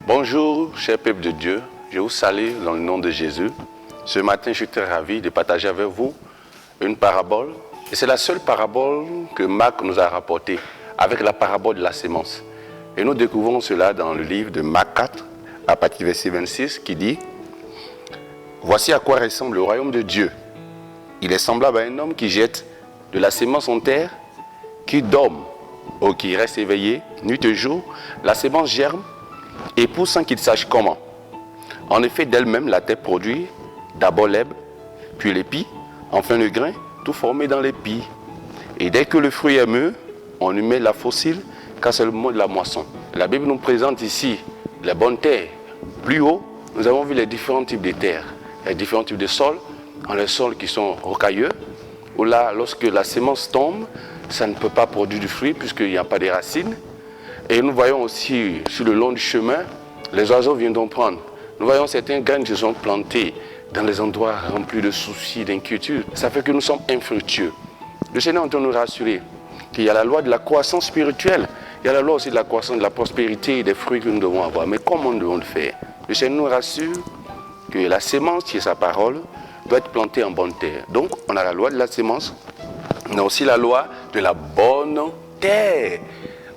Bonjour, cher peuple de Dieu, je vous salue dans le nom de Jésus. Ce matin, je suis très ravi de partager avec vous une parabole. Et c'est la seule parabole que Marc nous a rapportée, avec la parabole de la sémence. Et nous découvrons cela dans le livre de Marc 4, à partir du verset 26, qui dit « Voici à quoi ressemble le royaume de Dieu. Il est semblable à un homme qui jette de la sémence en terre, qui dorme ou qui reste éveillé, nuit et jour. La sémence germe et pousse sans qu'il sache comment. En effet, d'elle-même, la terre produit d'abord l'herbe, puis l'épi, enfin le grain, tout formé dans l'épi. Et dès que le fruit est mûr, on y met la fossile, car c'est le mot de la moisson. La Bible nous présente ici les bonnes terres. Plus haut, nous avons vu les différents types de terres, les différents types de sols. En les sols qui sont rocailleux, où là, lorsque la sémence tombe, ça ne peut pas produire du fruit puisqu'il n'y a pas de racines. Et nous voyons aussi sur le long du chemin, les oiseaux viendront prendre. Nous voyons certaines graines qui sont plantées dans les endroits remplis de soucis, d'inquiétudes. Ça fait que nous sommes infructueux. Le Seigneur est en train de nous rassurer qu'il y a la loi de la croissance spirituelle. Il y a la loi aussi de la croissance, de la prospérité et des fruits que nous devons avoir. Mais comment nous devons le faire? Le Seigneur nous rassure que la sémence qui est sa parole doit être plantée en bonne terre. Donc, on a la loi de la sémence, on a aussi la loi de la bonne terre.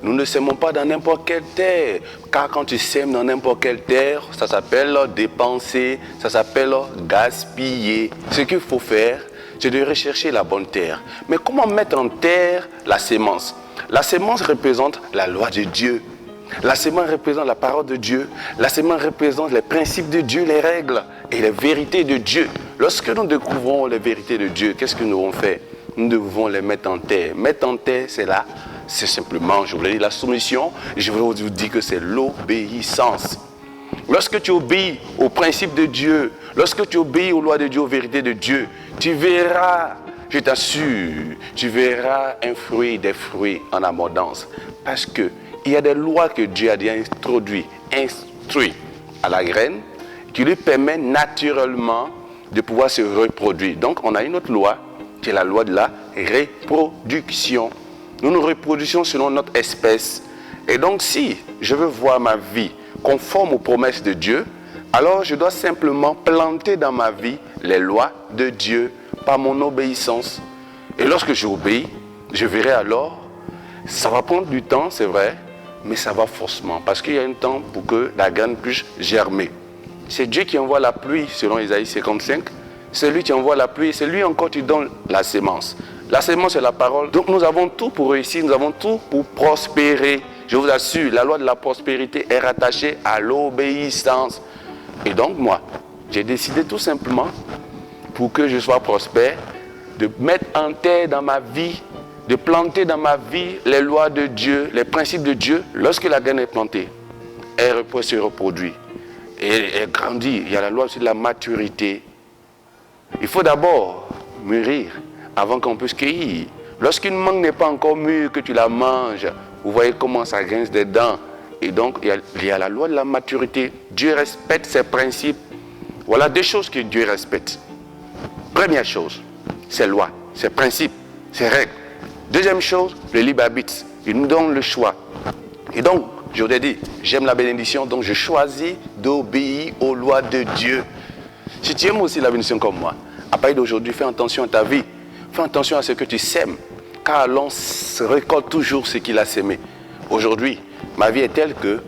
Nous ne sèmons pas dans n'importe quelle terre, car quand tu sèmes dans n'importe quelle terre, ça s'appelle dépenser, ça s'appelle gaspiller. Ce qu'il faut faire, c'est de rechercher la bonne terre. Mais comment mettre en terre la sémence? La sémence représente la loi de Dieu. La sémence représente la parole de Dieu. La sémence représente les principes de Dieu, les règles et les vérités de Dieu. Lorsque nous découvrons les vérités de Dieu, qu'est-ce que nous devons faire? Nous devons les mettre en terre. Mettre en terre, c'est là, c'est simplement, je voulais dire la soumission, et je voulais vous dire que c'est l'obéissance. Lorsque tu obéis aux principes de Dieu, lorsque tu obéis aux lois de Dieu, aux vérités de Dieu, tu verras, je t'assure, tu verras un fruit, des fruits en abondance. Parce que il y a des lois que Dieu a déjà instruit à la graine qui lui permet naturellement de pouvoir se reproduire. Donc on a une autre loi qui est la loi de la reproduction. Nous nous reproduisons selon notre espèce. Et donc si je veux voir ma vie conforme aux promesses de Dieu, alors je dois simplement planter dans ma vie les lois de Dieu par mon obéissance. Et lorsque j'obéis, je verrai alors, ça va prendre du temps, c'est vrai, mais ça va forcément, parce qu'il y a un temps pour que la graine puisse germer. C'est Dieu qui envoie la pluie, selon Isaïe 55. C'est lui qui envoie la pluie, c'est lui encore qui donne la sémence. La sémence, c'est la parole. Donc nous avons tout pour réussir, nous avons tout pour prospérer. Je vous assure, la loi de la prospérité est rattachée à l'obéissance. Et donc moi, j'ai décidé tout simplement, pour que je sois prospère, de mettre en terre dans ma vie, de planter dans ma vie les lois de Dieu, les principes de Dieu. Lorsque la graine est plantée, elle peut se reproduire et elle grandit. Il y a la loi aussi de la maturité. Il faut d'abord mûrir avant qu'on puisse cueillir. Lorsqu'une mangue n'est pas encore mûre, que tu la manges, vous voyez comment ça grince des dents. Et donc, il y a la loi de la maturité. Dieu respecte ses principes. Voilà deux choses que Dieu respecte. Première chose, ses lois, ses principes, ses règles. Deuxième chose, le libre arbitre. Il nous donne le choix. Et donc, je vous ai dit, j'aime la bénédiction, donc je choisis d'obéir aux lois de Dieu. Si tu aimes aussi la bénédiction comme moi, à partir d'aujourd'hui, fais attention à ta vie. Fais attention à ce que tu sèmes, car l'on récolte toujours ce qu'il a sémé. Aujourd'hui, ma vie est telle que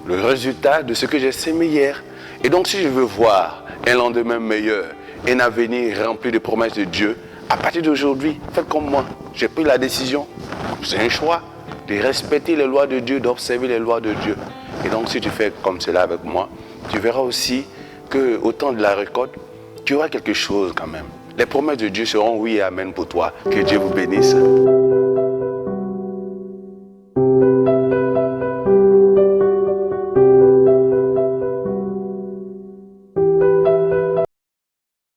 le résultat de ce que j'ai sémé hier. Et donc, si je veux voir un lendemain meilleur, un avenir rempli de promesses de Dieu, à partir d'aujourd'hui, faites comme moi. J'ai pris la décision, c'est un choix, de respecter les lois de Dieu, d'observer les lois de Dieu. Et donc, si tu fais comme cela avec moi, tu verras aussi qu'au temps de la récolte, tu auras quelque chose quand même. Les promesses de Dieu seront oui et amen pour toi. Que Dieu vous bénisse.